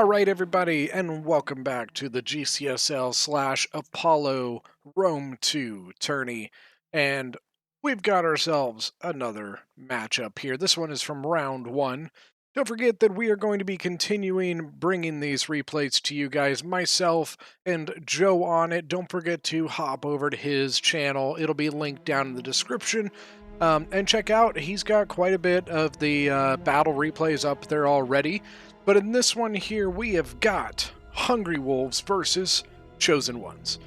All right, everybody, and welcome back to the GCSL / Apollo Rome 2 Tourney. And we've got ourselves another matchup here. This one is from round 1. Don't forget that we are going to be continuing bringing these replays to you guys, myself and Joe on it. Don't forget to hop over to his channel. It'll be linked down in the description. And check out, he's got quite a bit of the battle replays up there already. But in this one here, we have got HungryWolves versus Chosen Ones.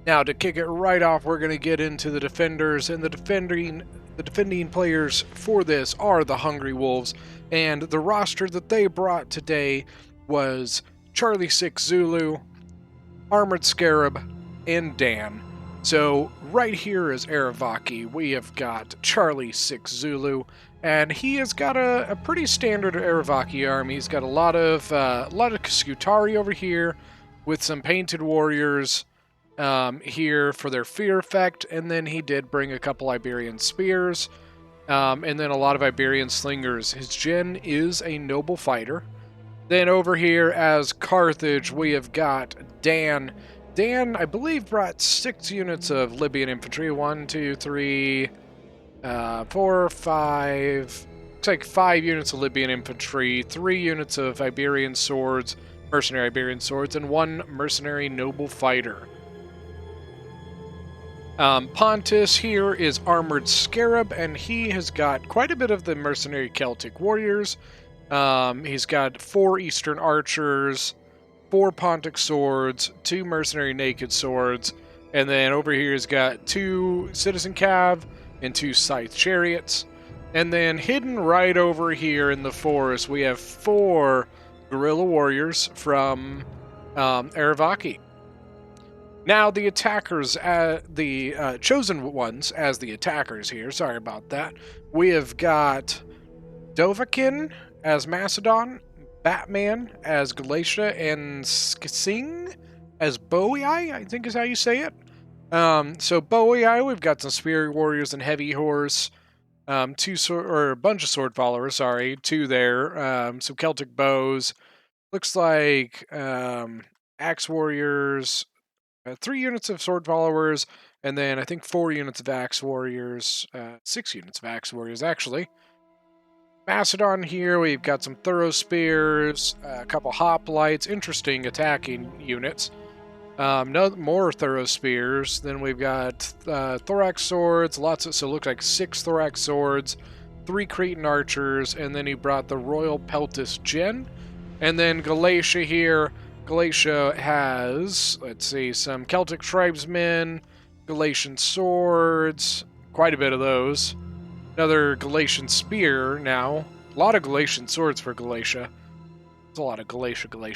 Now, to kick it right off, we're going to get into the defenders, and the defending players for this are the HungryWolves, and the roster that they brought today was Charlie 6 Zulu, Armored Scarab, and Dan. So right here is Aravaki. We have got Charlie 6 Zulu, and he has got a pretty standard Aravaki army. He's got a lot of Skutari over here, with some painted warriors here for their fear effect, and then he did bring a couple Iberian spears, and then a lot of Iberian slingers. His gen is a noble fighter. Then over here as Carthage, we have got Dan. Dan, I believe, brought 6 units of Libyan infantry. 1, 2, 3, 4, 5. Looks like 5 units of Libyan infantry, 3 units of Iberian swords, mercenary Iberian swords, and 1 mercenary noble fighter. Pontus here is Armored Scarab, and he has got quite a bit of the mercenary Celtic warriors. He's got 4 Eastern archers, 4 Pontic swords, 2 mercenary naked swords, and then over here he's got 2 citizen cav and 2 scythe chariots. And then hidden right over here in the forest, we have 4 guerrilla warriors from Aravaki. Now the attackers, the chosen ones as the attackers here, sorry about that. We have got Dovahkiin as Macedon, Batman as Galatia, and Skising as Bowie, I think is how you say it. So Bowie, we've got some spear warriors and heavy horse, a bunch of sword followers, 2 there, some Celtic bows, looks like axe warriors, 3 units of sword followers, and then I think 4 units of axe warriors, 6 units of axe warriors actually. Macedon here, we've got some thorough spears, a couple hoplites, interesting attacking units. No more thorough spears. Then we've got thorax swords, so it looks like 6 thorax swords, 3 Cretan archers, and then he brought the Royal Peltis Gen. And then Galatia here. Galatia has, let's see, some Celtic tribesmen, Galatian swords, quite a bit of those. Another Galatian spear now. A lot of Galatian swords for Galatia. There's a lot of Galatia. 4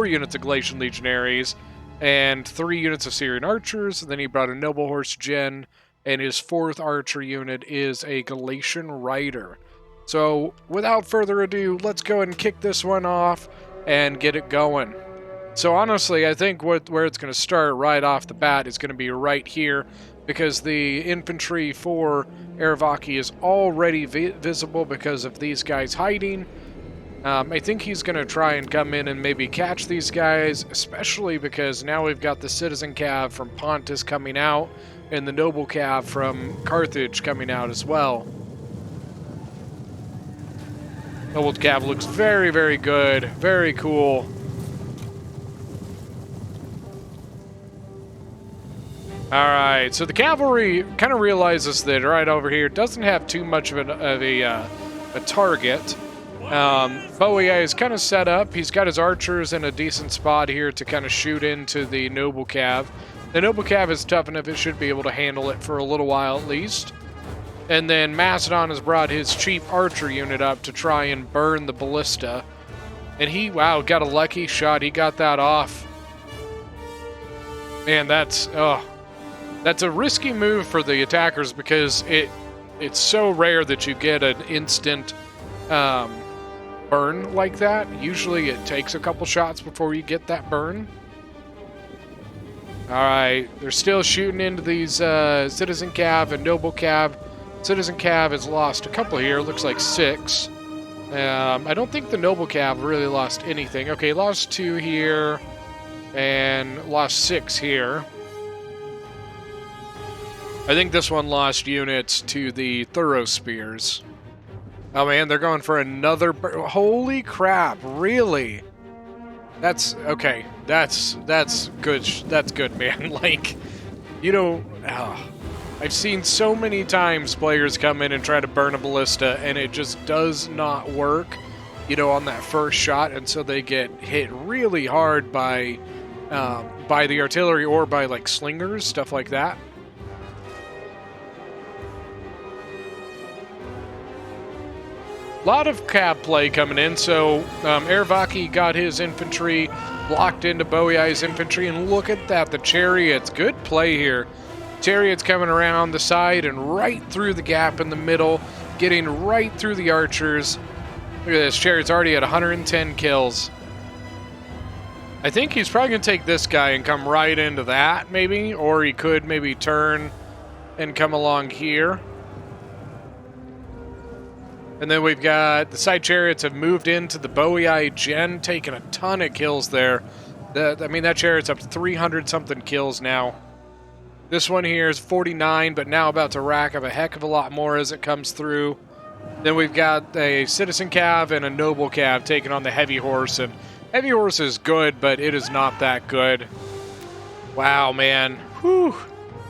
units of Galatian legionaries, and 3 units of Syrian archers. And then he brought a noble horse gen, and his 4th archer unit is a Galatian rider. So without further ado, let's go ahead and kick this one off and get it going. So honestly, I think where it's going to start right off the bat is going to be right here, because the infantry for Aravaki is already visible because of these guys hiding. I think he's going to try and come in and maybe catch these guys, especially because now we've got the citizen cav from Pontus coming out and the noble cav from Carthage coming out as well. Noble cav looks very, very good, very cool. Alright, so the cavalry kind of realizes that right over here doesn't have too much of a target. Bowie is kind of set up. He's got his archers in a decent spot here to kind of shoot into the noble cav. The noble cav is tough enough, it should be able to handle it for a little while at least. And then Macedon has brought his cheap archer unit up to try and burn the ballista. And he, wow, got a lucky shot. He got that off. Man, that's a risky move for the attackers, because it's so rare that you get an instant burn like that. Usually it takes a couple shots before you get that burn. Alright, they're still shooting into these citizen cav and noble cav. Citizen cav has lost a couple here, looks like 6. I don't think the Noble Cav really lost anything. Okay, lost 2 here, and lost 6 here. I think this one lost units to the Thorough Spears. Oh man, they're going for another... Holy crap, really? That's... Okay, that's good. That's good, man. Like, you know... I've seen so many times players come in and try to burn a ballista, and it just does not work, you know, on that first shot, and so they get hit really hard by the artillery or by, like, slingers, stuff like that. A lot of cab play coming in, so Ervaki got his infantry locked into Bowiai's infantry, and look at that, the chariots. Good play here. Chariots coming around the side and right through the gap in the middle, getting right through the archers. Look at this, Chariot's already at 110 kills. I think he's probably going to take this guy and come right into that, maybe, or he could maybe turn and come along here. And then we've got the side chariots have moved into the Bowiai gen, taking a ton of kills there. I mean, that chariot's up to 300-something kills now. This one here is 49, but now about to rack up a heck of a lot more as it comes through. Then we've got a Citizen Cav and a Noble Cav taking on the Heavy Horse. And Heavy Horse is good, but it is not that good. Wow, man. Whew.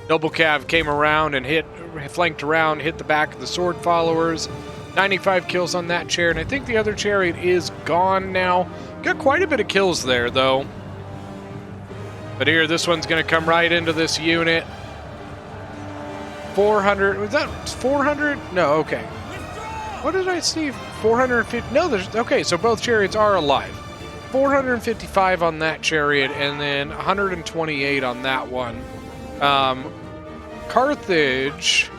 Noble Cav came around and flanked around, hit the back of the Sword Followers. 95 kills on that chariot. And I think the other chariot is gone now. Got quite a bit of kills there, though. But here, this one's going to come right into this unit. 400. Was that 400? No, okay. What did I see? 450. No, there's. Okay, so both chariots are alive. 455 on that chariot, and then 128 on that one. Carthage.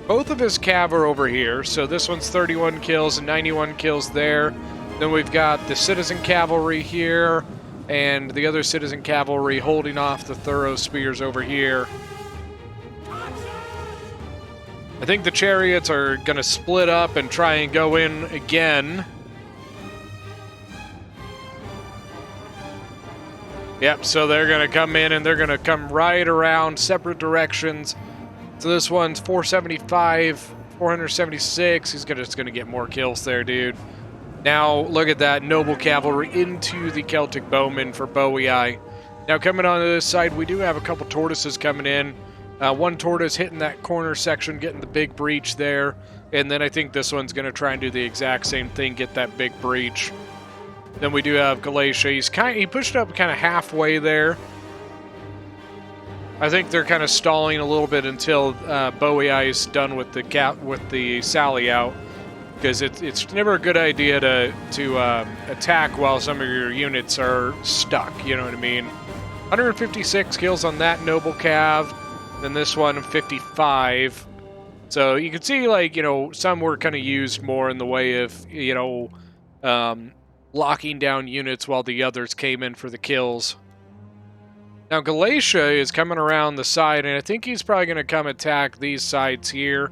Both of his cav are over here. So this one's 31 kills and 91 kills there. Then we've got the Citizen Cavalry here, and the other Citizen Cavalry holding off the Thorough Spears over here. I think the chariots are going to split up and try and go in again. Yep, so they're going to come in and they're going to come right around separate directions. So this one's 475, 476. He's just going to get more kills there, dude. Now, look at that, Noble Cavalry into the Celtic Bowmen for Bowiai. Now, coming on this side, we do have a couple tortoises coming in. One tortoise hitting that corner section, getting the big breach there. And then I think this one's going to try and do the exact same thing, get that big breach. Then we do have Galatia. He pushed up kind of halfway there. I think they're kind of stalling a little bit until Bowiai is done with the sally out. Because it's never a good idea to attack while some of your units are stuck, you know what I mean? 156 kills on that Noble Cav, then this one 55. So you can see, like, you know, some were kind of used more in the way of, you know, locking down units while the others came in for the kills. Now Galatia is coming around the side, and I think he's probably going to come attack these sides here.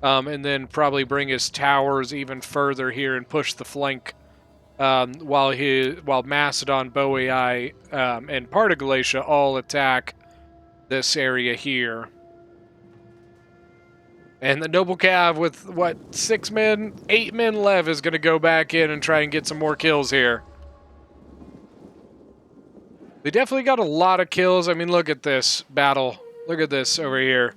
And then probably bring his towers even further here and push the flank while Macedon, Bowiai, and part of Galatia all attack this area here. And the Noble Cav with, what, 6 men? 8 men left is going to go back in and try and get some more kills here. They definitely got a lot of kills. I mean, look at this battle. Look at this over here.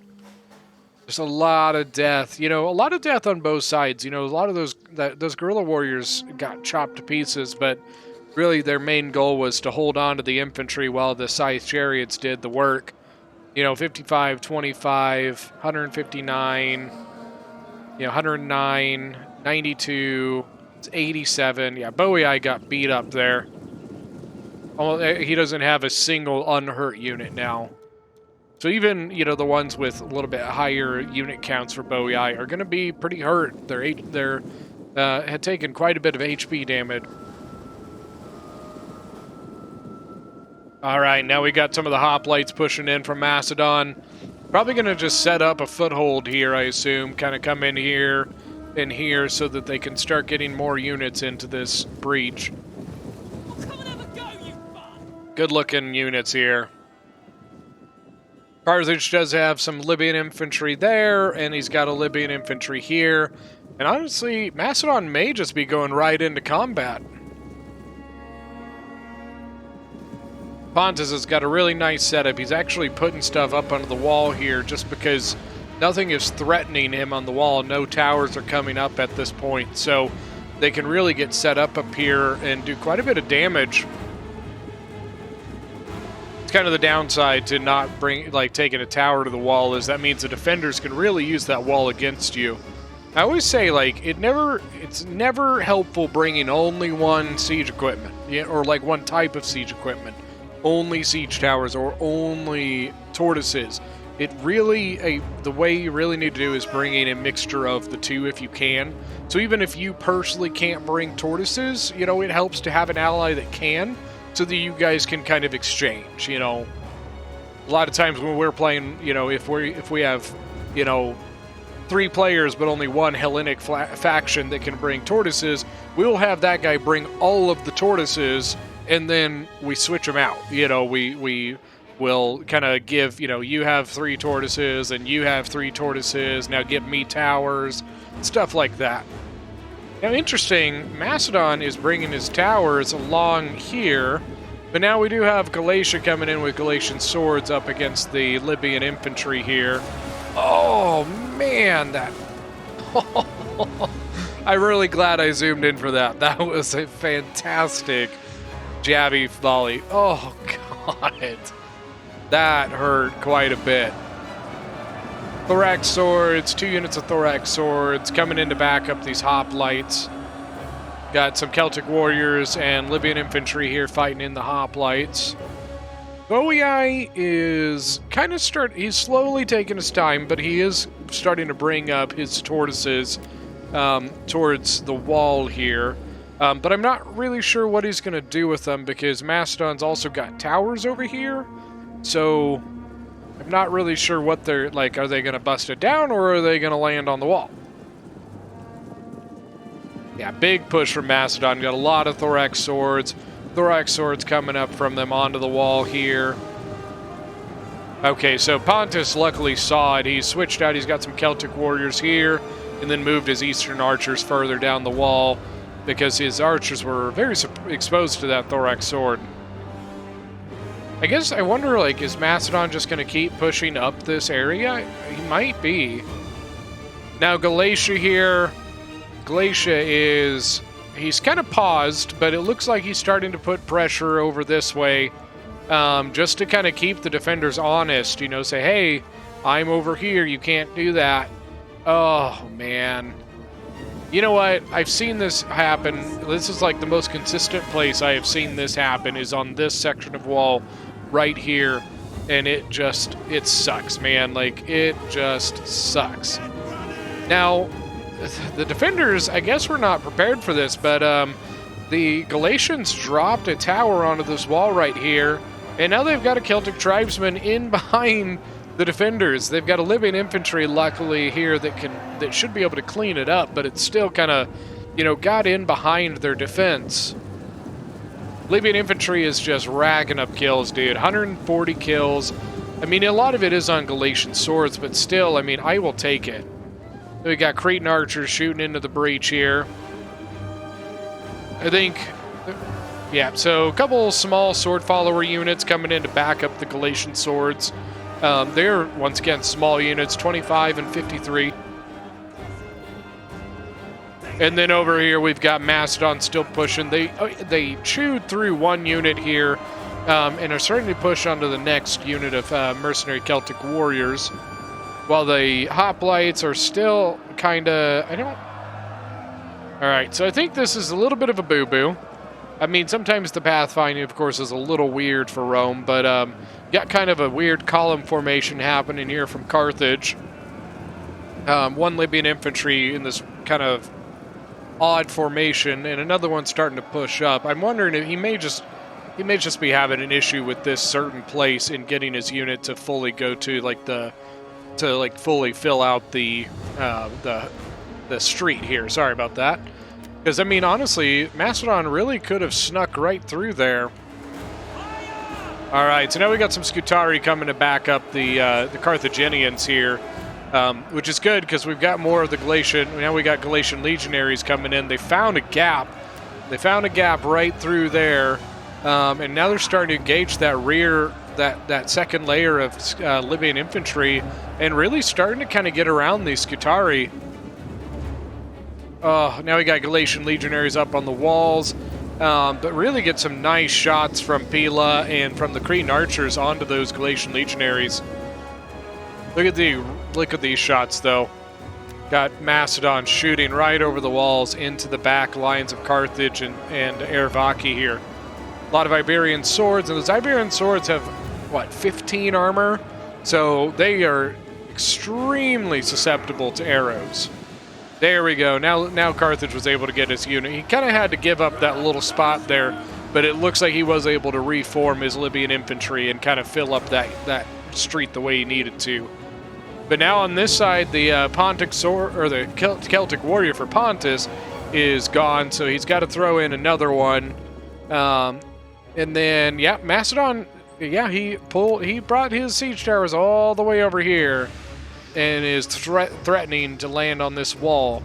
There's a lot of death, you know, a lot of death on both sides. You know, a lot of those guerrilla warriors got chopped to pieces, but really their main goal was to hold on to the infantry while the scythe chariots did the work. You know, 55, 25, 159, you know, 109, 92, 87. Yeah, Bowiai got beat up there. Oh, he doesn't have a single unhurt unit now. So even, you know, the ones with a little bit higher unit counts for Bowiai are going to be pretty hurt. They're had taken quite a bit of HP damage. All right, now we got some of the hoplites pushing in from Macedon. Probably going to just set up a foothold here, I assume. Kind of come in here in here so that they can start getting more units into this breach. Good looking units here. Carthage does have some Libyan infantry there, and he's got a Libyan infantry here. And honestly, Macedon may just be going right into combat. Pontus has got a really nice setup. He's actually putting stuff up onto the wall here just because nothing is threatening him on the wall. No towers are coming up at this point, so they can really get set up here and do quite a bit of damage. It's kind of the downside to not taking a tower to the wall, is that means the defenders can really use that wall against you. I always say, like, it's never helpful bringing only one siege equipment, or like one type of siege equipment, only siege towers or only tortoises. It really, the way you really need to do is bring in a mixture of the two if you can. So even if you personally can't bring tortoises, it helps to have an ally that can, so that you guys can kind of exchange. A lot of times when we're playing, if we have, 3 players but only one Hellenic faction that can bring tortoises, we'll have that guy bring all of the tortoises, and then we switch them out. We will kind of give, you have 3 tortoises and you have 3 tortoises, now give me towers, stuff like that. Now, interesting, Macedon is bringing his towers along here, but now we do have Galatia coming in with Galatian swords up against the Libyan infantry here. Oh, man, that... I'm really glad I zoomed in for that. That was a fantastic jabby volley. Oh, God. That hurt quite a bit. Thorax swords, 2 units of thorax swords coming in to back up these hoplites. Got some Celtic warriors and Libyan infantry here fighting in the hoplites. Boii is kind of he's slowly taking his time, but he is starting to bring up his tortoises towards the wall here. But I'm not really sure what he's going to do with them, because Macedon's also got towers over here. So I'm not really sure what they're like. Are they going to bust it down, or are they going to land on the wall? Yeah, big push from Macedon. Got a lot of thorax swords. Thorax swords coming up from them onto the wall here. Okay, so Pontus luckily saw it. He switched out. He's got some Celtic warriors here, and then moved his eastern archers further down the wall, because his archers were very exposed to that thorax sword. I guess I wonder, like, is Macedon just going to keep pushing up this area? He might be. Now, Galatia here. Galatia is... He's kind of paused, but it looks like he's starting to put pressure over this way, just to kind of keep the defenders honest. Say, hey, I'm over here. You can't do that. Oh, man. You know what? I've seen this happen. This is like the most consistent place I have seen this happen, is on this section of wall right here. And it sucks, man. Like, it just sucks. Now, the defenders, I guess, were not prepared for this, but the Galatians dropped a tower onto this wall right here, and now they've got a Celtic tribesman in behind the defenders. They've got a Libyan infantry, luckily, here that should be able to clean it up, but it's still kind of, got in behind their defense. Libyan infantry is just racking up kills, dude. 140 kills. I mean, a lot of it is on Galatian swords, but still, I mean, I will take it. We got Cretan archers shooting into the breach here. I think, yeah, so a couple small sword follower units coming in to back up the Galatian swords. They're, once again, small units, 25 and 53. And then over here, we've got Macedon still pushing. They chewed through one unit here, and are starting to push onto the next unit of mercenary Celtic warriors. While the hoplites are still kind of... Alright, so I think this is a little bit of a boo-boo. I mean, sometimes the pathfinding, of course, is a little weird for Rome, but got kind of a weird column formation happening here from Carthage. One Libyan infantry in this kind of odd formation, and another one starting to push up. I'm wondering if he may just be having an issue with this certain place in getting his unit to fully go to, like, fully fill out the street here. Sorry about that. Because, I mean, honestly, Macedon really could have snuck right through there. All right, so now we got some Scutari coming to back up the Carthaginians here, which is good because we've got more of the Galatian. Now we got Galatian legionaries coming in. They found a gap. They found a gap right through there, and now they're starting to engage that rear, that second layer of Libyan infantry, and really starting to kind of get around these Scutari. Oh, now we got Galatian legionaries up on the walls. But really get some nice shots from Pila and from the Cretan archers onto those Galatian legionaries. Look at these shots, though. Got Macedon shooting right over the walls into the back lines of Carthage and Erevaki here. A lot of Iberian swords, and those Iberian swords have, what, 15 armor? So they are extremely susceptible to arrows. There we go. Now Carthage was able to get his unit. He kind of had to give up that little spot there, but it looks like he was able to reform his Libyan infantry and kind of fill up that street the way he needed to. But now on this side, the Pontic sword, or the Celtic warrior for Pontus, is gone, so he's got to throw in another one. And then, yeah, Macedon, yeah, he brought his siege towers all the way over here and is threatening to land on this wall.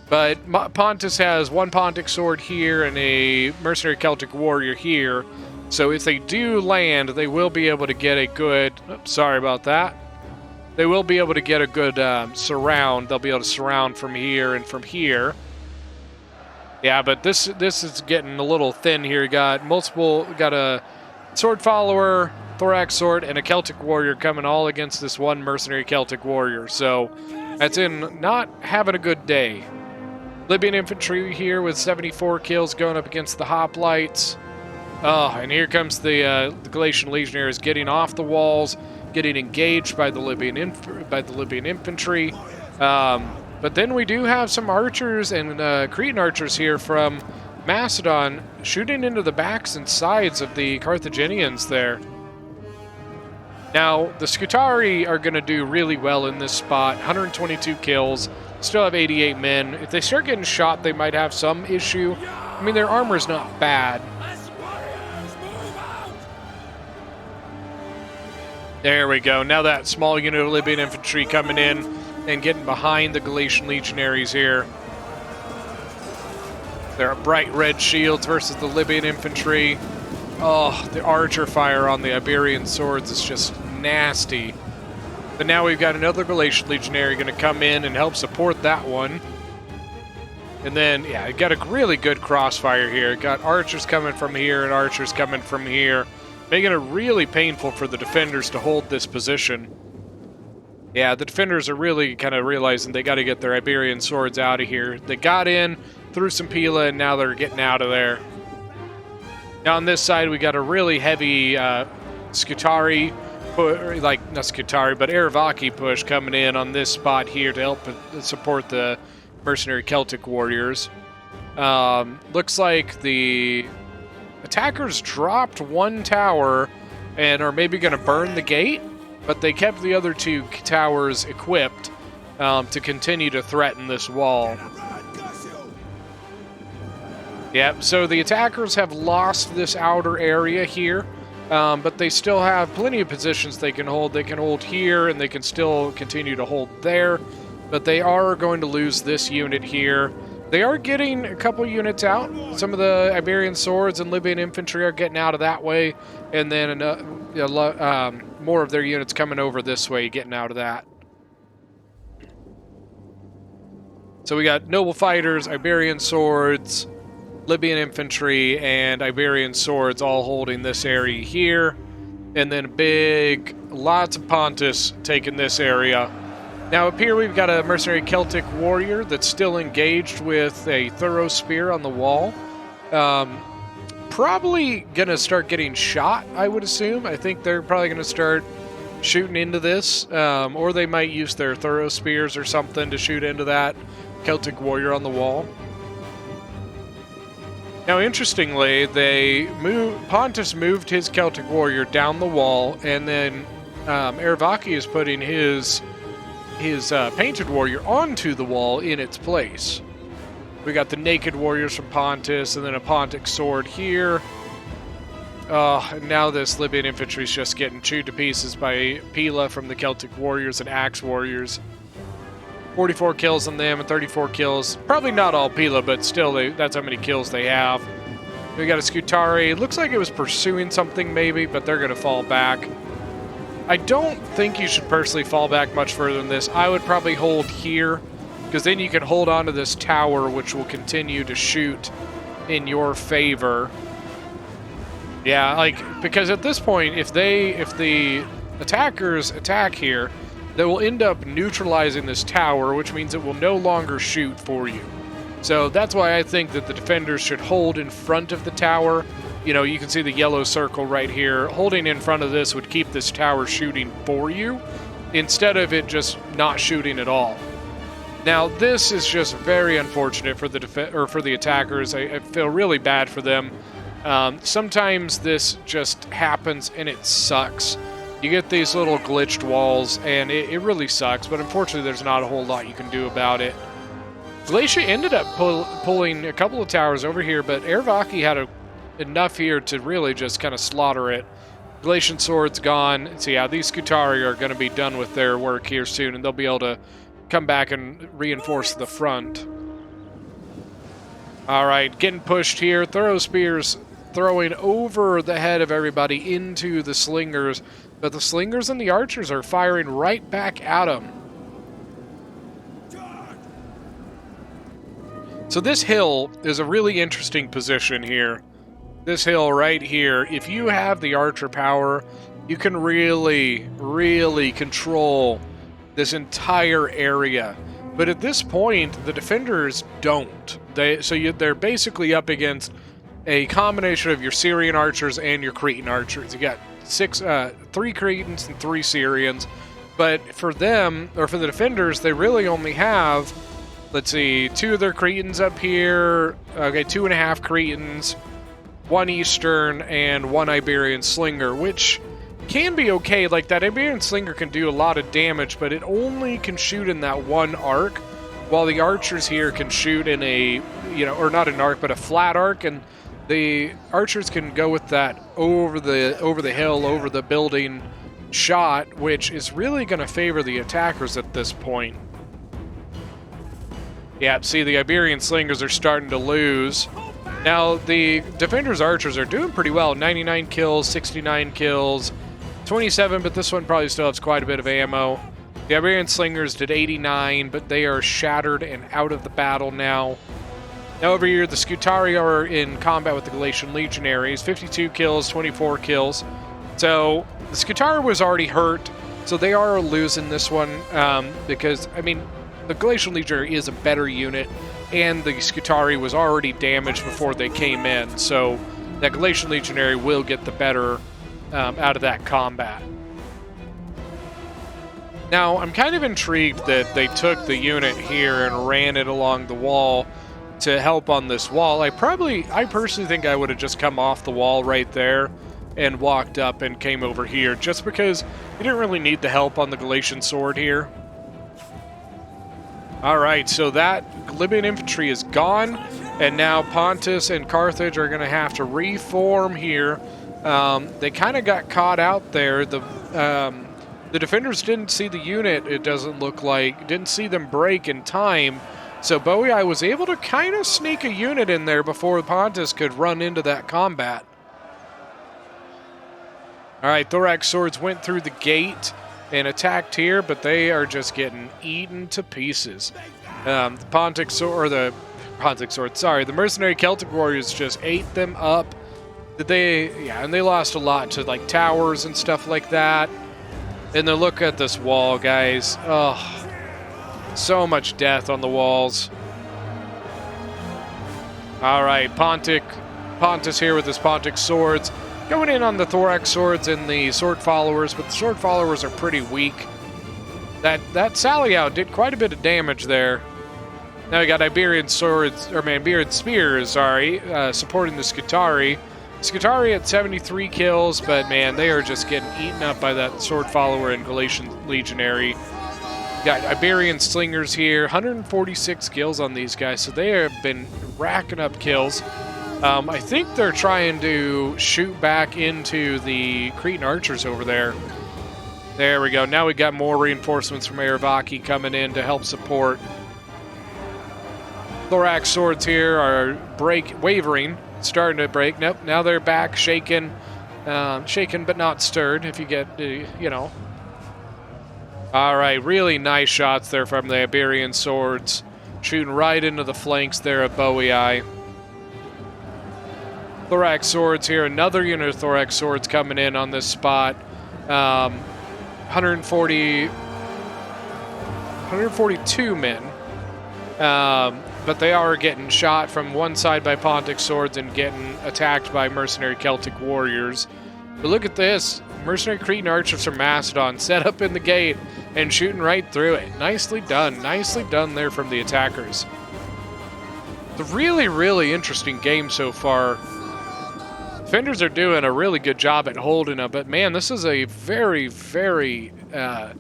But Pontus has one Pontic sword here and a mercenary Celtic warrior here. So if they do land, they will be able to get a good... Oops, sorry about that. They will be able to get a good surround. They'll be able to surround from here and from here. Yeah, but this is getting a little thin here. Got a sword follower, thorax sword, and a Celtic warrior coming all against this one mercenary Celtic warrior. So that's in not having a good day. Libyan infantry here with 74 kills going up against the hoplites. Oh, and here comes the Galatian legionaries getting off the walls, getting engaged by the Libyan infantry. But then we do have some archers and Cretan archers here from Macedon shooting into the backs and sides of the Carthaginians there. Now, the Scutari are going to do really well in this spot. 122 kills, still have 88 men. If they start getting shot, they might have some issue. I mean, their armor's not bad. There we go. Now that small unit of Libyan infantry coming in and getting behind the Galatian legionaries here. They're bright red shields versus the Libyan infantry. Oh, the archer fire on the Iberian swords is just nasty. But now we've got another Galatian legionary going to come in and help support that one. And then, yeah, you got a really good crossfire here. Got archers coming from here and archers coming from here, making it really painful for the defenders to hold this position. Yeah, the defenders are really kind of realizing they got to get their Iberian swords out of here. They got in, threw some Pila, and now they're getting out of there. Now on this side, we got a really heavy Scutari, not Scutari, but Erevaki push coming in on this spot here to help support the mercenary Celtic warriors. Looks like the attackers dropped one tower and are maybe going to burn the gate, but they kept the other two towers equipped to continue to threaten this wall. Yep, so the attackers have lost this outer area here, but they still have plenty of positions they can hold. They can hold here, and they can still continue to hold there, but they are going to lose this unit here. They are getting a couple units out. Some of the Iberian swords and Libyan infantry are getting out of that way, and then more of their units coming over this way, getting out of that. So we got noble fighters, Iberian swords, Libyan infantry, and Iberian swords all holding this area here. And then lots of Pontus taking this area. Now up here we've got a mercenary Celtic warrior that's still engaged with a thorough spear on the wall. Probably going to start getting shot, I would assume. I think they're probably going to start shooting into this. Or they might use their thorough spears or something to shoot into that Celtic warrior on the wall. Now, interestingly, Pontus moved his Celtic warrior down the wall, and then Erevaki is putting his his painted warrior onto the wall in its place. We got the naked warriors from Pontus, and then a Pontic sword here. And now this Libyan infantry is just getting chewed to pieces by Pila from the Celtic warriors and Axe warriors. 44 kills on them and 34 kills. Probably not all Pila, but still, that's how many kills they have. We got a Scutari. Looks like it was pursuing something maybe, but they're going to fall back. I don't think you should personally fall back much further than this. I would probably hold here, because then you can hold on to this tower, which will continue to shoot in your favor. Yeah, like, because at this point, if the attackers attack here, they will end up neutralizing this tower, which means it will no longer shoot for you. So that's why I think that the defenders should hold in front of the tower. You know, you can see the yellow circle right here. Holding in front of this would keep this tower shooting for you, instead of it just not shooting at all. Now, this is just very unfortunate for the attackers. I feel really bad for them. Sometimes this just happens and it sucks. You get these little glitched walls and it really sucks, but unfortunately there's not a whole lot you can do about it. Glacia ended up pulling a couple of towers over here, but Ervaki had enough here to really just kind of slaughter it. Galatian sword's gone. So yeah, these Scutari are going to be done with their work here soon, and they'll be able to come back and reinforce the front. All right, getting pushed here. Thorough spears throwing over the head of everybody into the slingers, but the slingers and the archers are firing right back at them. So this hill is a really interesting position here. This hill right here, if you have the archer power, you can really, really control this entire area. But at this point, the defenders don't. They're basically up against a combination of your Syrian archers and your Cretan archers. You got 3 Cretans and 3 Syrians. But for them, or for the defenders, they really only have, let's see, 2 of their Cretans up here. Okay, 2.5 Cretans, 1 Eastern, and 1 Iberian Slinger, which can be okay. Like, that Iberian Slinger can do a lot of damage, but it only can shoot in that one arc, while the archers here can shoot in a, or not an arc, but a flat arc, and the archers can go with that over the hill, over the building shot, which is really going to favor the attackers at this point. Yeah, see, the Iberian Slingers are starting to lose. Now, the defenders' archers are doing pretty well. 99 kills, 69 kills, 27, but this one probably still has quite a bit of ammo. The Iberian Slingers did 89, but they are shattered and out of the battle now. Now over here, the Scutari are in combat with the Galatian Legionaries. 52 kills, 24 kills. So the Scutari was already hurt, so they are losing this one because, I mean, the Galatian Legionary is a better unit, and the Scutari was already damaged before they came in, so that Galatian Legionary will get the better out of that combat. Now, I'm kind of intrigued that they took the unit here and ran it along the wall to help on this wall. I personally think I would have just come off the wall right there and walked up and came over here, just because you didn't really need the help on the Galatian sword here. Alright, so that Libyan infantry is gone, and now Pontus and Carthage are going to have to reform here. They kind of got caught out there. The defenders didn't see the unit, it doesn't look like. Didn't see them break in time. So Boei was able to kind of sneak a unit in there before Pontus could run into that combat. Alright, Thorax swords went through the gate and attacked here, but they are just getting eaten to pieces. The mercenary Celtic warriors just ate them up. And they lost a lot to like towers and stuff like that. And then look at this wall, guys. Oh, so much death on the walls. All right, Pontus here with his Pontic swords. Going in on the Thorax swords and the sword followers, but the sword followers are pretty weak. That sally out did quite a bit of damage there. Now we got Iberian spears, supporting the Scutari. Scutari at 73 kills, but man, they are just getting eaten up by that sword follower and Galatian Legionary. Got Iberian Slingers here, 146 kills on these guys, so they have been racking up kills. I think they're trying to shoot back into the Cretan archers over there. There we go. Now we got more reinforcements from Eravaki coming in to help support. Thorax swords here are wavering, starting to break. Nope, now they're back, shaken but not stirred, if you get, you know. All right, really nice shots there from the Iberian swords, shooting right into the flanks there of Boii. Thorax swords here, another unit of thorax swords coming in on this spot. 142 men. But they are getting shot from one side by Pontic swords and getting attacked by mercenary Celtic warriors. But look at this. Mercenary Cretan archers from Macedon set up in the gate and shooting right through it. Nicely done. Nicely done there from the attackers. It's a really, really interesting game so far. Defenders are doing a really good job at holding them, but man, this is a very, very, I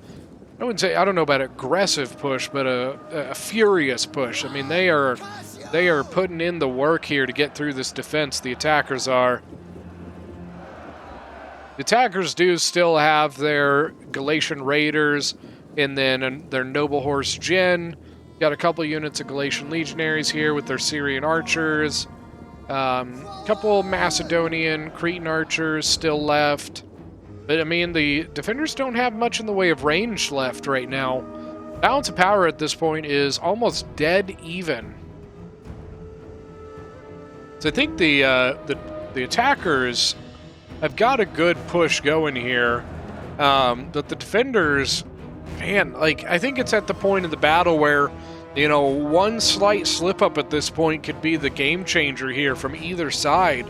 wouldn't say, I don't know about aggressive push, but a furious push. I mean, they are putting in the work here to get through this defense. The attackers are. The attackers do still have their Galatian Raiders and then their Noble Horse Gen. Got a couple units of Galatian Legionaries here with their Syrian archers. Couple Macedonian Cretan archers still left. But, I mean, the defenders don't have much in the way of range left right now. Balance of power at this point is almost dead even. So I think the attackers have got a good push going here. But the defenders, man, like, I think it's at the point of the battle where, you know, one slight slip-up at this point could be the game changer here from either side.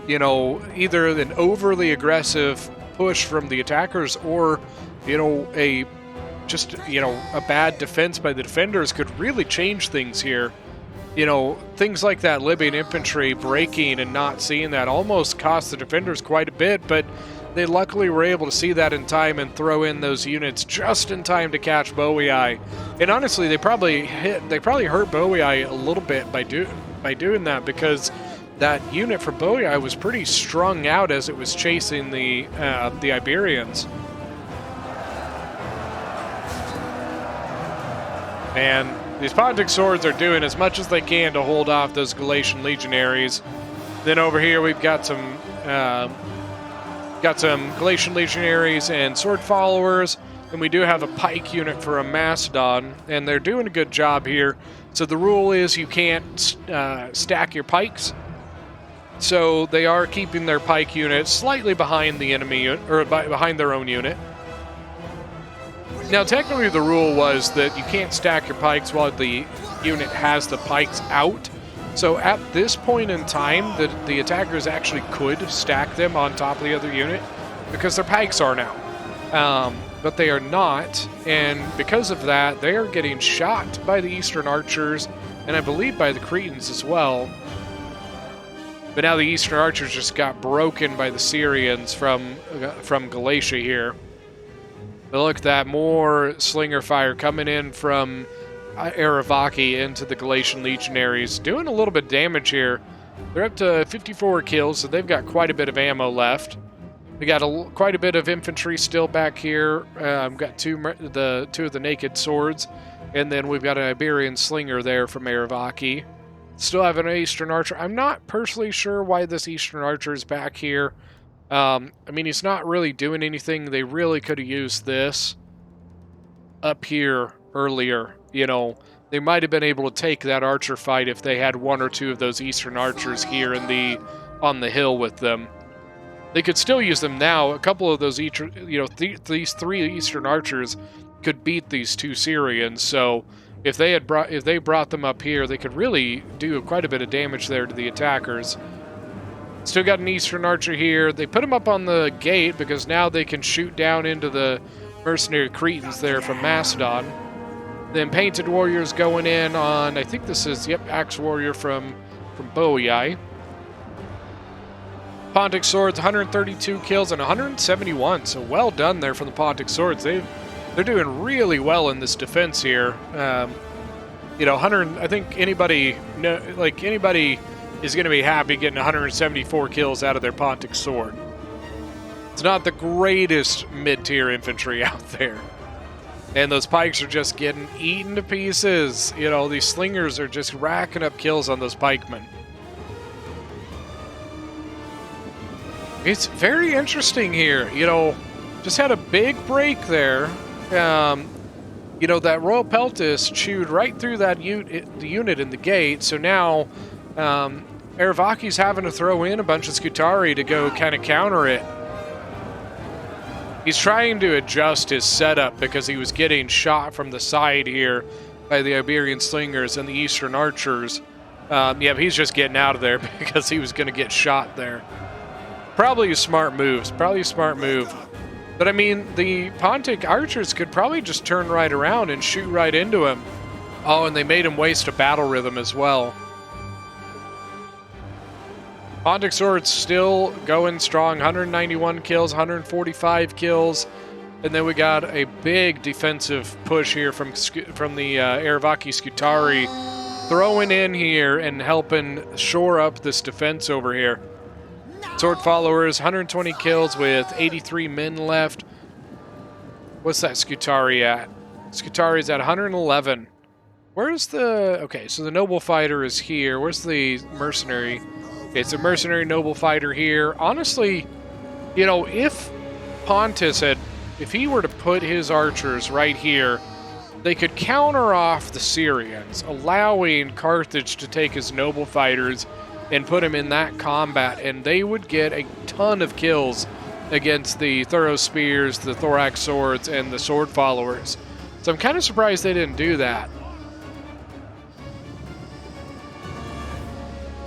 You know, either an overly aggressive push from the attackers or, you know, a bad defense by the defenders could really change things here. You know, things like that Libyan infantry breaking and not seeing that almost cost the defenders quite a bit, but they luckily were able to see that in time and throw in those units just in time to catch Boii. And honestly, they probably hurt Boii a little bit by doing that, because that unit for Boii was pretty strung out as it was chasing the Iberians. And these Pontic swords are doing as much as they can to hold off those Galatian legionaries. Then over here we've got some Galatian legionaries and sword followers, and we do have a pike unit for a Macedon, and they're doing a good job here. So the rule is you can't stack your pikes. So they are keeping their pike unit slightly behind the enemy, or behind their own unit. Now, technically the rule was that you can't stack your pikes while the unit has the pikes out. So at this point in time, the attackers actually could stack them on top of the other unit because their pikes are now. But they are not, and because of that, they are getting shot by the Eastern archers, and I believe by the Cretans as well. But now the Eastern archers just got broken by the Syrians from Galatia here. But look at that, more slinger fire coming in from Eravaki into the Galatian legionaries, doing a little bit of damage here. They're up to 54 kills, so they've got quite a bit of ammo left. We got quite a bit of infantry still back here. Got two of the naked swords, and then we've got an Iberian slinger there from Eravaki. Still have an Eastern archer. I'm not personally sure why this Eastern archer is back here. I mean, he's not really doing anything. They really could have used this up here earlier. You know, they might have been able to take that archer fight if they had one or two of those Eastern archers here on the hill with them. They could still use them now. A couple of those, these three Eastern archers could beat these two Syrians. So if they brought them up here, they could really do quite a bit of damage there to the attackers. Still got an Eastern archer here. They put him up on the gate because now they can shoot down into the mercenary Cretans there from Macedon. Then Painted Warriors going in on, I think this is, Axe Warrior from Boii. Pontic Swords, 132 kills and 171, so well done there from the Pontic Swords. They've They're doing really well in this defense here. You know, I think anybody is going to be happy getting 174 kills out of their Pontic sword. It's not the greatest mid-tier infantry out there. And those pikes are just getting eaten to pieces. You know, these slingers are just racking up kills on those pikemen. It's very interesting here. You know, just had a big break there. You know, that Royal Peltis chewed right through that the unit in the gate. So now Aravaki's having to throw in a bunch of Skutari to go kind of counter it. He's trying to adjust his setup because he was getting shot from the side here by the Iberian Slingers and the Eastern Archers. Yeah, but he's just getting out of there because he was going to get shot there. Probably a smart move. But I mean, the Pontic Archers could probably just turn right around and shoot right into him. Oh, and they made him waste a battle rhythm as well. Pontic Sword's still going strong, 191 kills, 145 kills. And then we got a big defensive push here from the Aravaki Skutari, throwing in here and helping shore up this defense over here. Sword Followers, 120 kills with 83 men left. What's that Skutari at? Skutari's at 111. Where's the... Okay, so the Noble Fighter is here. Where's the Mercenary? Okay, it's a Mercenary Noble Fighter here. Honestly, you know, if Pontus if he were to put his archers right here, they could counter off the Syrians, allowing Carthage to take his Noble Fighters and put him in that combat, and they would get a ton of kills against the Thorough Spears, the Thorax Swords, and the Sword Followers. So I'm kind of surprised they didn't do that.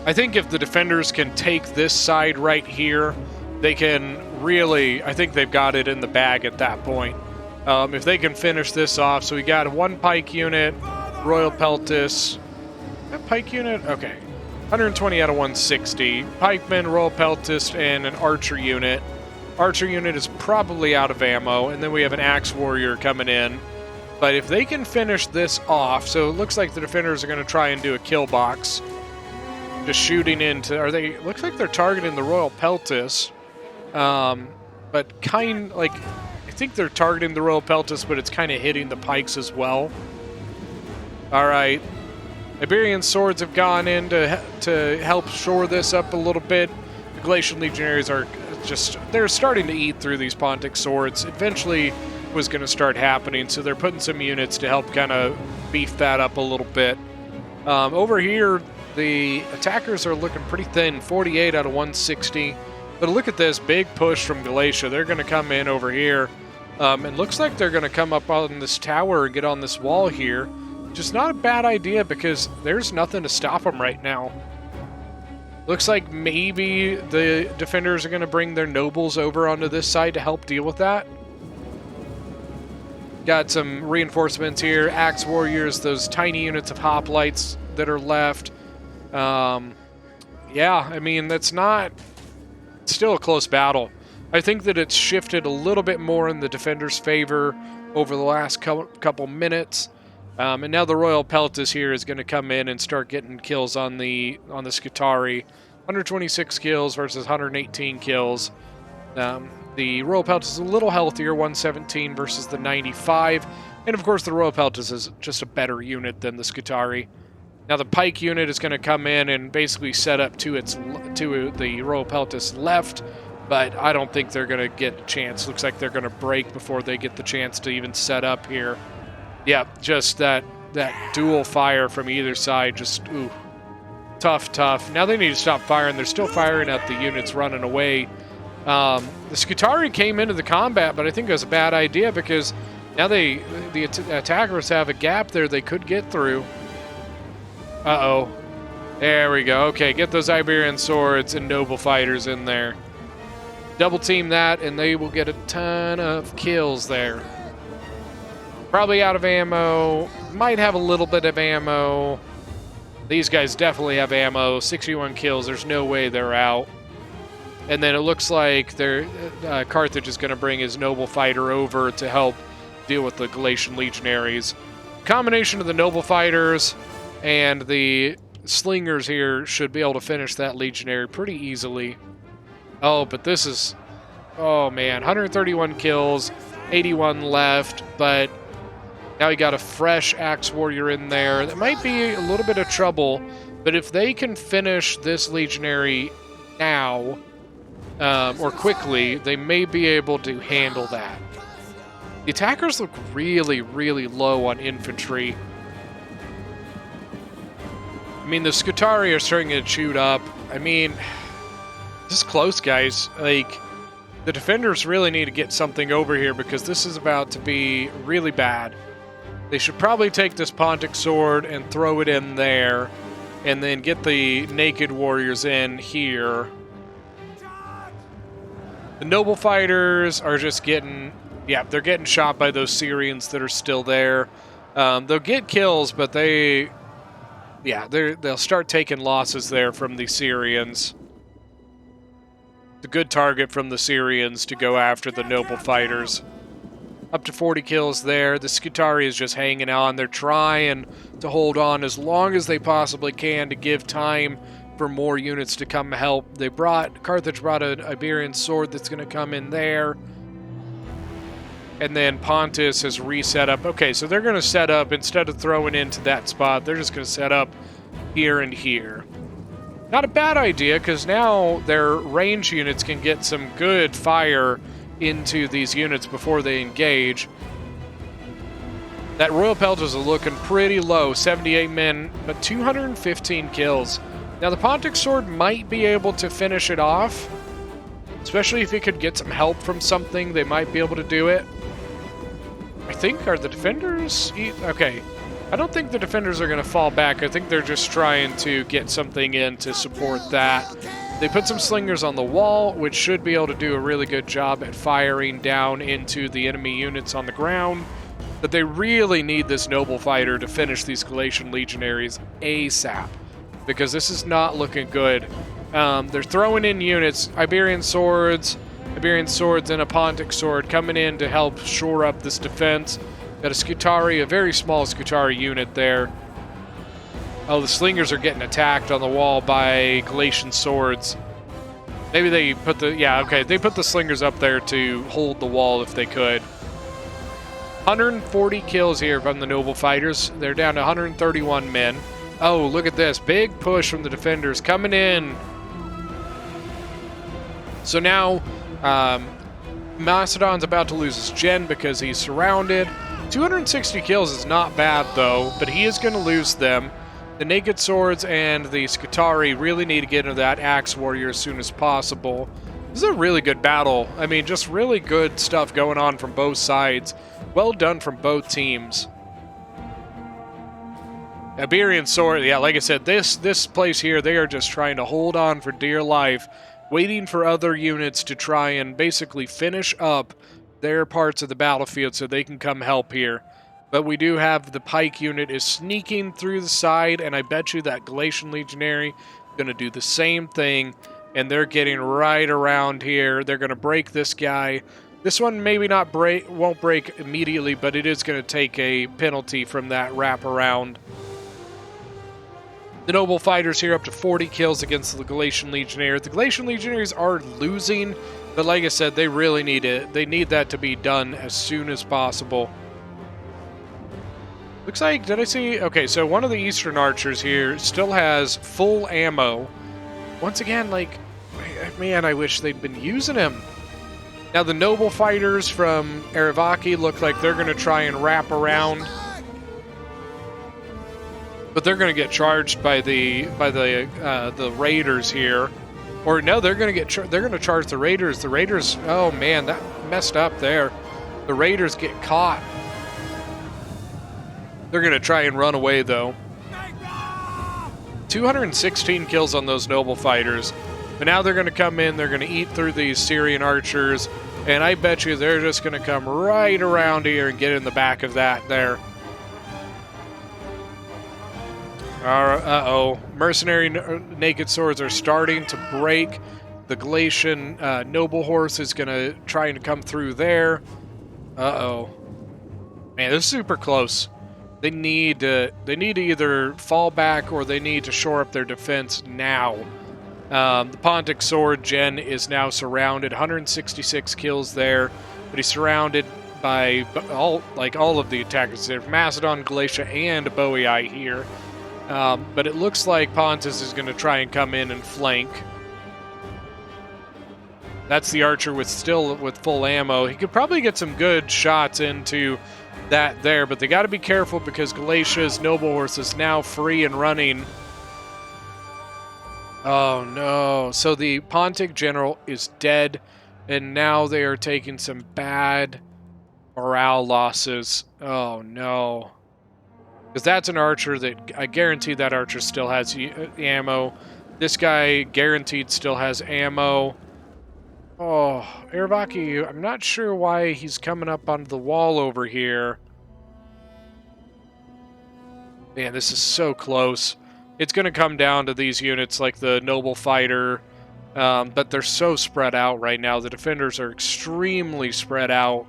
I think if the defenders can take this side right here, they can really, I think they've got it in the bag at that point. If they can finish this off, so we got one pike unit, Royal Peltis. That pike unit? Okay. 120 out of 160. Pikemen, Royal Peltis, and an archer unit. Archer unit is probably out of ammo, and then we have an axe warrior coming in. But if they can finish this off, so it looks like the defenders are going to try and do a kill box. Just shooting into, looks like they're targeting the Royal Peltis. But I think they're targeting the Royal Peltis, but it's kind of hitting the pikes as well. All right. Iberian Swords have gone in to help shore this up a little bit. The Glacial Legionaries are they're starting to eat through these Pontic Swords. Eventually was going to start happening, so they're putting some units to help kind of beef that up a little bit. Over here, the attackers are looking pretty thin, 48 out of 160. But look at this big push from Galatia. They're going to come in over here. It looks like they're going to come up on this tower and get on this wall here. Just not a bad idea because there's nothing to stop them right now. Looks like maybe the defenders are going to bring their nobles over onto this side to help deal with that. Got some reinforcements here. Axe Warriors, those tiny units of hoplites that are left. Yeah, I mean, that's not... It's still a close battle. I think that it's shifted a little bit more in the defenders' favor over the last couple minutes. And now the Royal Peltis here is going to come in and start getting kills on the Skutari. 126 kills versus 118 kills. The Royal Peltis is a little healthier, 117 versus the 95. And of course the Royal Peltis is just a better unit than the Skutari. Now the Pike unit is going to come in and basically set up to the Royal Peltis left, but I don't think they're going to get a chance. Looks like they're going to break before they get the chance to even set up here. Yeah, just that dual fire from either side, just, ooh, tough. Now they need to stop firing. They're still firing at the units running away. The Skutari came into the combat, but I think it was a bad idea because now the attackers have a gap there they could get through. Uh-oh. There we go. Okay, get those Iberian Swords and Noble Fighters in there. Double team that, and they will get a ton of kills there. Probably out of ammo. Might have a little bit of ammo. These guys definitely have ammo. 61 kills. There's no way they're out. And then it looks like Carthage is going to bring his Noble Fighter over to help deal with the Galatian legionaries. Combination of the noble fighters and the slingers here should be able to finish that legionary pretty easily. Oh, but this is... Oh, man. 131 kills, 81 left, but now we got a fresh Axe Warrior in there. That might be a little bit of trouble, but if they can finish this legionary now, or quickly, they may be able to handle that. The attackers look really, really low on infantry. I mean, the Scutari are starting to shoot up. I mean, this is close, guys. Like, the defenders really need to get something over here because this is about to be really bad. They should probably take this Pontic sword and throw it in there, and then get the naked warriors in here. The noble fighters are just getting... Yeah, they're getting shot by those Syrians that are still there. They'll get kills, but they... Yeah, they'll start taking losses there from the Syrians. It's a good target from the Syrians to go after the noble fighters. Up to 40 kills there. The Scutari is just hanging on. They're trying to hold on as long as they possibly can to give time for more units to come help. Carthage brought an Iberian sword that's going to come in there. And then Pontus has reset up. Okay, so they're going to set up, instead of throwing into that spot, they're just going to set up here and here. Not a bad idea, because now their range units can get some good fire into these units before they engage. That Royal Pelters are looking pretty low, 78 men, but 215 kills. Now the Pontic Sword might be able to finish it off, especially if he could get some help from something, they might be able to do it. I think, are the defenders... Okay, I don't think the defenders are going to fall back. I think they're just trying to get something in to support that. They put some slingers on the wall, which should be able to do a really good job at firing down into the enemy units on the ground. But they really need this noble fighter to finish these Galatian legionaries ASAP, because this is not looking good. They're throwing in units, Iberian swords and a Pontic sword coming in to help shore up this defense. Got a Scutari, a very small Scutari unit there. Oh, the slingers are getting attacked on the wall by Galatian swords. Maybe they put the... Yeah, okay. They put the slingers up there to hold the wall if they could. 140 kills here from the noble fighters. They're down to 131 men. Oh, look at this. Big push from the defenders coming in. So now, Macedon's about to lose his gen because he's surrounded. 260 kills is not bad, though, but he is going to lose them. The Naked Swords and the Scutari really need to get into that Axe Warrior as soon as possible. This is a really good battle. I mean, just really good stuff going on from both sides. Well done from both teams. Iberian Sword, yeah, like I said, this place here, they are just trying to hold on for dear life, waiting for other units to try and basically finish up their parts of the battlefield so they can come help here. But we do have the Pike unit is sneaking through the side, and I bet you that Galatian Legionary is going to do the same thing, and they're getting right around here. They're going to break this guy. This one maybe won't break immediately, but it is going to take a penalty from that wraparound. The noble fighters here up to 40 kills against the Galatian Legionnaires. The Galatian Legionnaires are losing, but like I said, they really need it. They need that to be done as soon as possible. Looks like, did I see? Okay, so one of the Eastern Archers here still has full ammo. Once again, like, man, I wish they'd been using him. Now the noble fighters from Arivaki look like they're going to try and wrap around. But they're going to get charged by the raiders here. Or no, they're going to charge the raiders. The raiders, oh man, that messed up there. The raiders get caught. They're going to try and run away, though. 216 kills on those noble fighters. But now they're going to come in, they're going to eat through these Syrian archers, and I bet you they're just going to come right around here and get in the back of that there. Uh-oh. Mercenary naked swords are starting to break. The Galatian noble horse is going to try and come through there. Uh-oh. Man, this is super close. They need to either fall back or they need to shore up their defense now. The Pontic Sword Gen is now surrounded. 166 kills there, but he's surrounded by all of the attackers. There's Macedon, Galatia, and Boii here. But it looks like Pontus is going to try and come in and flank. That's the archer with full ammo. He could probably get some good shots into that there, but they got to be careful because Galatia's noble horse is now free and running. Oh no. So the Pontic general is dead, and now they are taking some bad morale losses. Oh no. Because that's an archer that I guarantee that archer still has ammo. This guy guaranteed still has ammo. Oh, Erebaki, I'm not sure why he's coming up onto the wall over here. Man, this is so close. It's going to come down to these units like the Noble Fighter, but they're so spread out right now. The defenders are extremely spread out.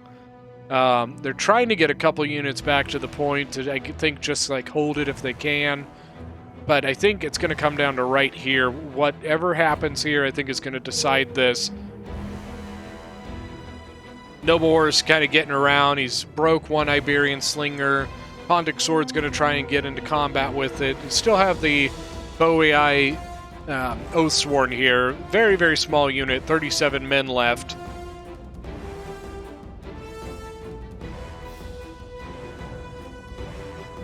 They're trying to get a couple units back to the point to, I think, just like hold it if they can. But I think it's going to come down to right here. Whatever happens here, I think is going to decide this. Noble Horse kind of getting around. He's broke one Iberian Slinger. Pontic Sword's going to try and get into combat with it. You still have the Boii Oathsworn here. Very, very small unit. 37 men left.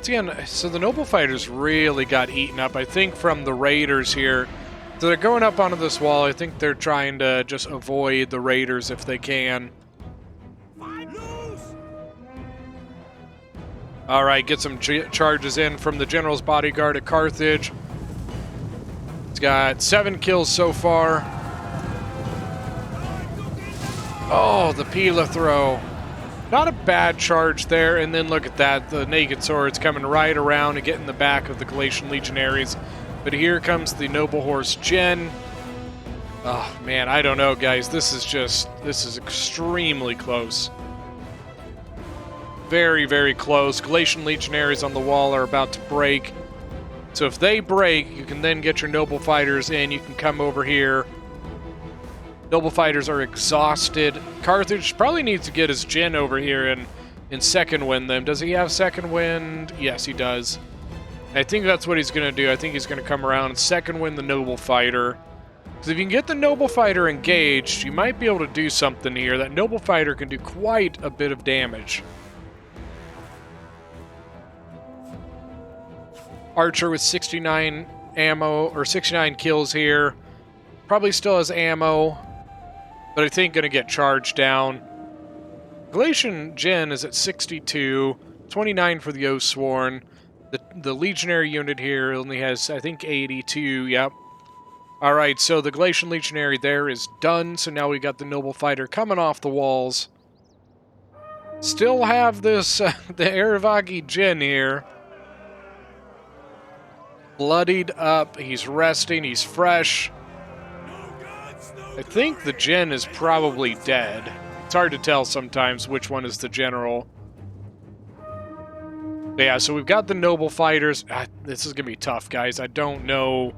Again, so the Noble Fighters really got eaten up, I think, from the Raiders here. So they're going up onto this wall. I think they're trying to just avoid the Raiders if they can. All right, get some charges in from the General's Bodyguard at Carthage. He's got 7 kills so far. Oh, the Pila throw. Not a bad charge there, and then look at that. The Naked Sword's coming right around and getting the back of the Galatian Legionaries. But here comes the Noble Horse Gen. Oh, man, I don't know, guys. This is extremely close. Very, very close. Galatian Legionaries on the wall are about to break. So if they break, you can then get your Noble Fighters in. You can come over here. Noble Fighters are exhausted. Carthage probably needs to get his Gen over here and second wind them. Does he have second wind? Yes, he does. I think that's what he's going to do. I think he's going to come around and second wind the Noble Fighter. Because if you can get the Noble Fighter engaged, you might be able to do something here. That Noble Fighter can do quite a bit of damage. Archer with 69 ammo, or 69 kills here. Probably still has ammo, but I think going to get charged down. Galatian Gen is at 62, 29 for the Oathsworn. The Legionary unit here only has, I think, 82, yep. Alright, so the Galatian Legionary there is done, so now we got the Noble Fighter coming off the walls. Still have this, the Erebaki Gen here. Bloodied up, he's resting, he's fresh. I think the Gen is probably dead. It's hard to tell sometimes which one is the general. But yeah, so we've got the Noble Fighters. This is going to be tough, guys. I don't know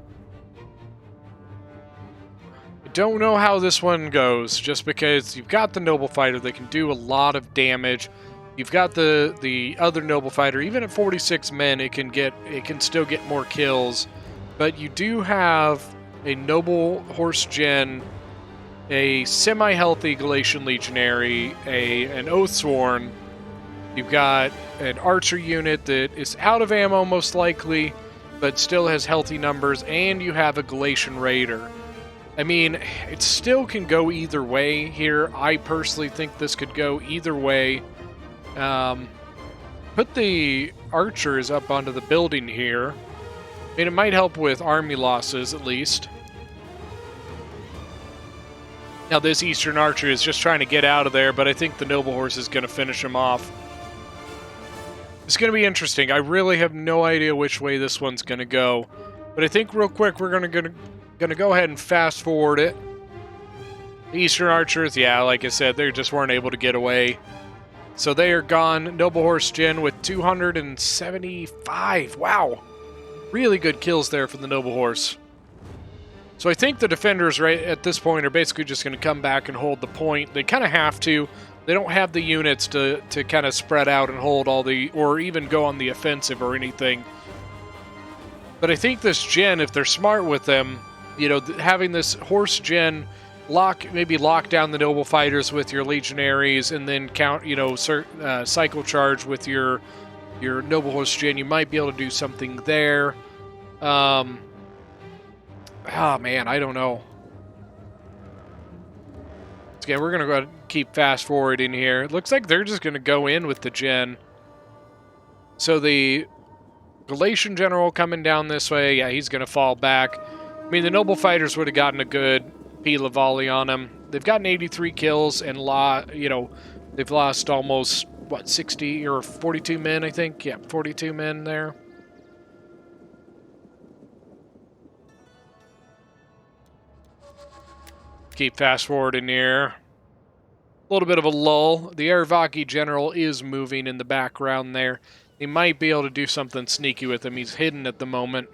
how this one goes, just because you've got the Noble Fighter that can do a lot of damage. You've got the other Noble Fighter. Even at 46 men, it can still get more kills. But you do have a Noble Horse Gen, a semi-healthy Galatian Legionary, an Oathsworn. You've got an Archer unit that is out of ammo most likely, but still has healthy numbers, and you have a Galatian Raider. I mean, it still can go either way here. I personally think this could go either way. Put the archers up onto the building here. I mean, it might help with army losses, at least. Now, this Eastern Archer is just trying to get out of there, but I think the Noble Horse is going to finish him off. It's going to be interesting. I really have no idea which way this one's going to go. But I think real quick we're going to go ahead and fast forward it. The Eastern Archers, yeah, like I said, they just weren't able to get away. So they are gone. Noble Horse Gen with 275. Wow. Really good kills there for the Noble Horse. So I think the defenders right at this point are basically just going to come back and hold the point. They kind of have to. They don't have the units to kind of spread out and hold all the, or even go on the offensive or anything. But I think this gen, if they're smart with them, you know, having this horse gen maybe lock down the noble fighters with your legionaries, and then count, you know, cycle charge with your noble horse gen. You might be able to do something there. Oh man, I don't know. Okay, we're gonna go ahead and keep fast forwarding here. It looks like they're just gonna go in with the gen. So the Galatian general coming down this way, yeah, he's gonna fall back. I mean, the noble fighters would have gotten a good Pila volley on him. They've gotten 83 kills and they've lost almost what, 60 or 42 men, I think. Yeah, 42 men there. Keep fast forwarding here. A little bit of a lull. The Aravaki general is moving in the background there. He might be able to do something sneaky with him. He's hidden at the moment.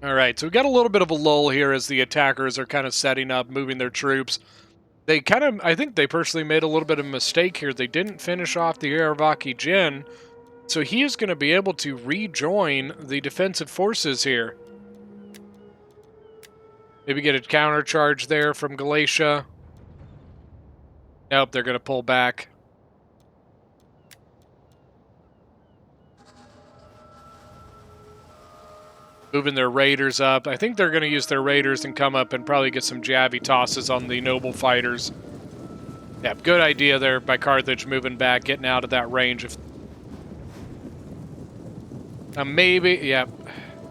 Alright, so we got a little bit of a lull here as the attackers are kind of setting up, moving their troops. They kind of, I think they personally made a little bit of a mistake here. They didn't finish off the Aravaki Jin, so he is going to be able to rejoin the defensive forces here. Maybe get a counter charge there from Galatia. Nope, they're going to pull back. Moving their raiders up. I think they're going to use their raiders and come up and probably get some jabby tosses on the noble fighters. Yeah, good idea there by Carthage, moving back, getting out of that range. Of maybe, yeah.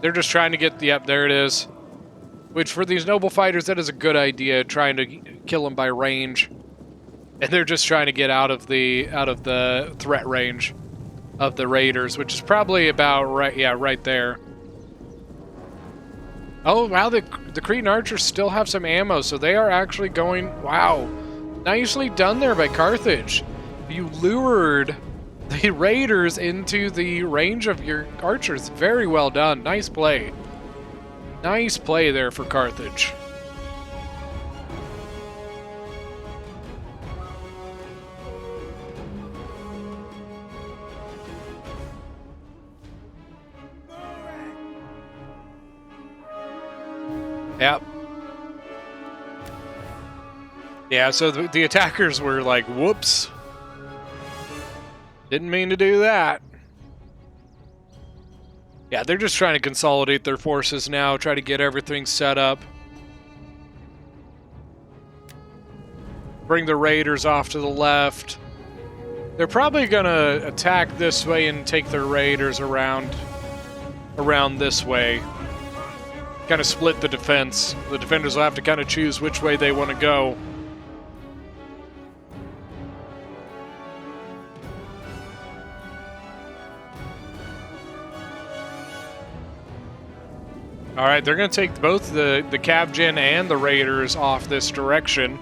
They're just trying to get, yep, there it is. Which for these noble fighters, that is a good idea, trying to kill them by range. And they're just trying to get out of the threat range of the raiders, which is probably about right there. Oh, wow, the Cretan archers still have some ammo, so they are actually going... Wow. Nicely done there by Carthage. You lured the raiders into the range of your archers. Very well done. Nice play. Nice play there for Carthage. Yep. Yeah, so the attackers were like, whoops. Didn't mean to do that. Yeah, they're just trying to consolidate their forces now, try to get everything set up. Bring the raiders off to the left. They're probably going to attack this way and take their raiders around this way. Kind of split the defense. The defenders will have to kind of choose which way they want to go. All right, they're going to take both the Cavgen and the Raiders off this direction.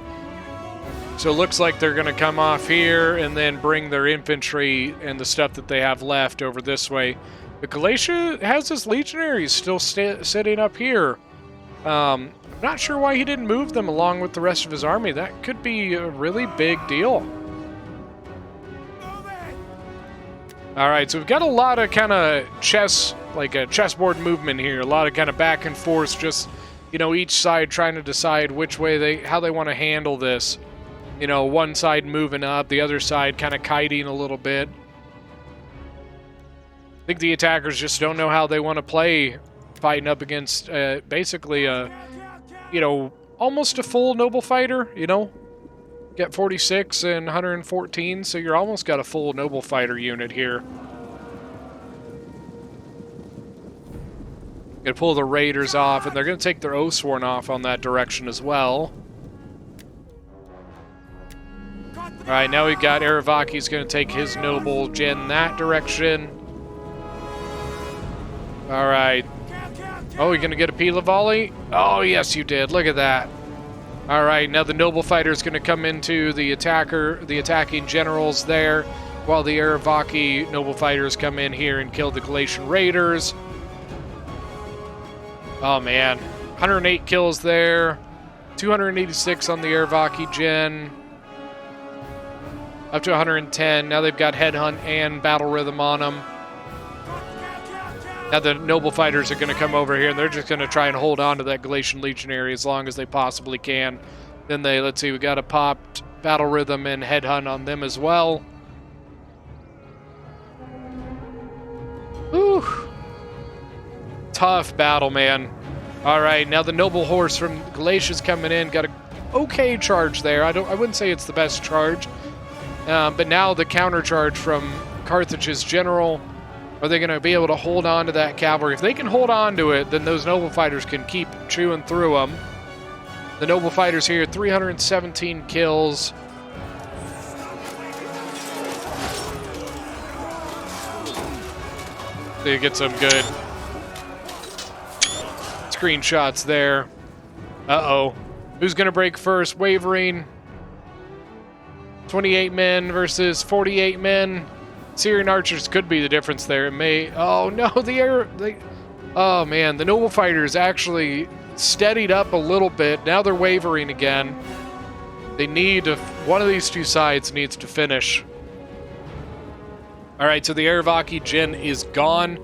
So it looks like they're going to come off here and then bring their infantry and the stuff that they have left over this way. But Galatia has his legionaries still sitting up here. I'm not sure why he didn't move them along with the rest of his army. That could be a really big deal. All right, so we've got a lot of kind of like a chessboard movement here. A lot of kind of back and forth, just, you know, each side trying to decide which way how they want to handle this. You know, one side moving up, the other side kind of kiting a little bit. I think the attackers just don't know how they want to play, fighting up against basically you know, almost a full noble fighter, you know? Get 46 and 114, so you're almost got a full noble fighter unit here. Gonna pull the raiders off, and they're gonna take their Oathsworn off on that direction as well. Alright, now we've got Aravaki's gonna take his noble gen that direction. Alright. Oh, you're going to get a Pila volley? Oh, yes, you did. Look at that. All right, now the noble fighter is going to come into the attacking generals there, while the Aravaki noble fighters come in here and kill the Galatian raiders. Oh man, 108 kills there, 286 on the Aravaki gen, up to 110. Now they've got headhunt and battle rhythm on them. Now the noble fighters are going to come over here, and they're just going to try and hold on to that Galatian legionary as long as they possibly can. Then let's see, we got a popped battle rhythm and headhunt on them as well. Whew. Tough battle, man. All right, now the noble horse from Galatia's coming in. Got a okay charge there. I wouldn't say it's the best charge, but now the counter charge from Carthage's general. Are they going to be able to hold on to that cavalry? If they can hold on to it, then those noble fighters can keep chewing through them. The noble fighters here, 317 kills. They get some good screenshots there. Uh-oh. Who's going to break first? Wavering. 28 men versus 48 men. Syrian archers could be the difference there. It may... Oh, no. Oh, man. The noble fighters actually steadied up a little bit. Now they're wavering again. They need to... One of these two sides needs to finish. All right, so the Aravaki gen is gone.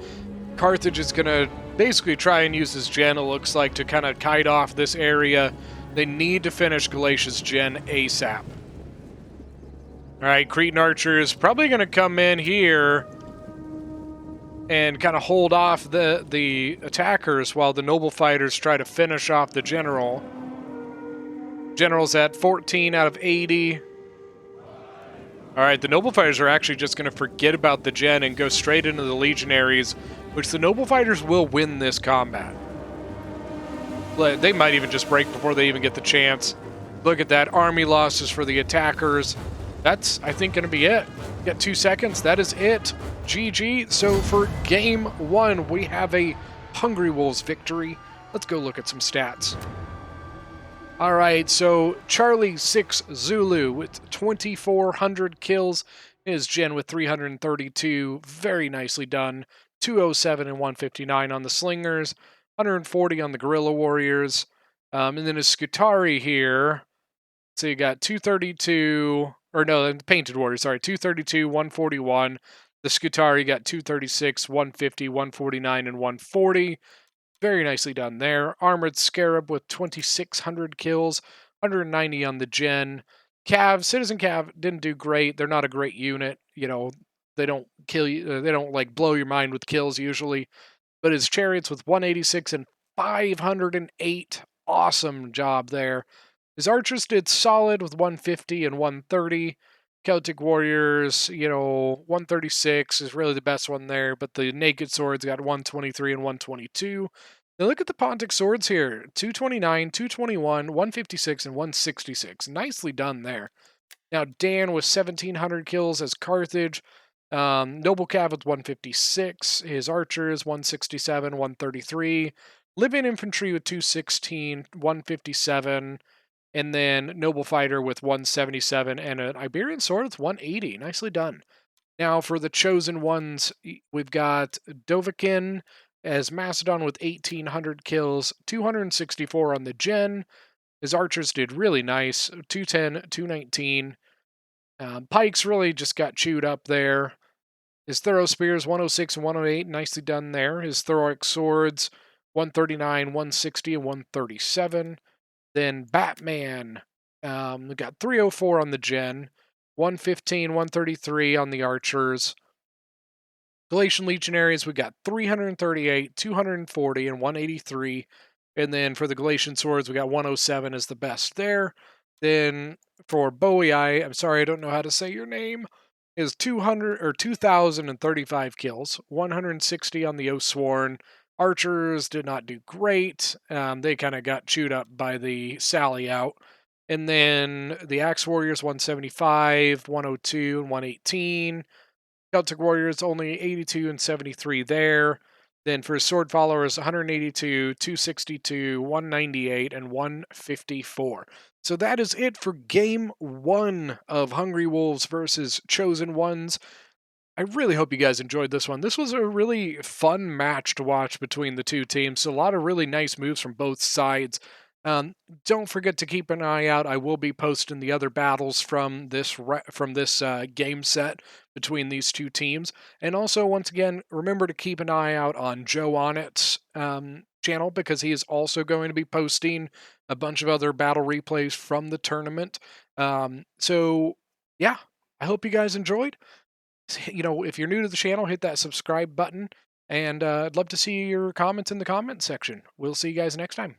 Carthage is going to basically try and use his gen, it looks like, to kind of kite off this area. They need to finish Galatia's gen ASAP. All right, Cretan archers probably going to come in here and kind of hold off the attackers while the noble fighters try to finish off the general. General's at 14 out of 80. All right, the noble fighters are actually just going to forget about the gen and go straight into the legionaries, which the noble fighters will win this combat. They might even just break before they even get the chance. Look at that, army losses for the attackers. That's, I think, going to be it. Got 2 seconds. That is it. GG. So for game 1, we have a HungryWolves victory. Let's go look at some stats. All right, so Charlie 6 Zulu with 2,400 kills. His gen with 332. Very nicely done. 207 and 159 on the Slingers. 140 on the Guerrilla Warriors. And then his Skutari here. So you got 232... Or no, the Painted Warriors, sorry. 232, 141. The Skutari got 236, 150, 149, and 140. Very nicely done there. Armored Scarab with 2,600 kills, 190 on the gen. Cav, Citizen Cav didn't do great. They're not a great unit. You know, they don't kill you. They don't like blow your mind with kills usually. But his Chariots with 186 and 508. Awesome job there. His archers did solid with 150 and 130. Celtic Warriors, 136 is really the best one there, but the Naked Swords got 123 and 122. Now look at the Pontic Swords here, 229, 221, 156, and 166. Nicely done there. Now Dan with 1,700 kills as Carthage. Noble Cav with 156. His archers, 167, 133. Living Infantry with 216, 157. And then Noble Fighter with 177 and an Iberian Sword with 180. Nicely done. Now for the Chosen Ones, we've got Dovahkiin as Macedon with 1,800 kills, 264 on the gen. His archers did really nice, 210, 219. Pikes really just got chewed up there. His Thorough Spears, 106 and 108. Nicely done there. His Thoroic Swords, 139, 160, and 137. Then Batman, we got 304 on the gen, 115, 133 on the archers. Galatian Legionaries, we got 338, 240, and 183. And then for the Galatian Swords, we got 107 as the best there. Then for Bowie, I'm sorry, I don't know how to say your name, is 2,035 kills, 160 on the Oathsworn. Archers did not do great. They kind of got chewed up by the Sally out. And then the Axe Warriors, 175, 102, and 118. Celtic Warriors, only 82 and 73 there. Then for sword followers, 182, 262, 198, and 154. So that is it for game one of Hungry Wolves versus Chosen Ones. I really hope you guys enjoyed this one. This was a really fun match to watch between the two teams. A lot of really nice moves from both sides. Don't forget to keep an eye out. I will be posting the other battles from this game set between these two teams. And also, once again, remember to keep an eye out on Joe Onnit's channel because he is also going to be posting a bunch of other battle replays from the tournament. So yeah, I hope you guys enjoyed. If you're new to the channel, hit that subscribe button, and I'd love to see your comments in the comment section. We'll see you guys next time.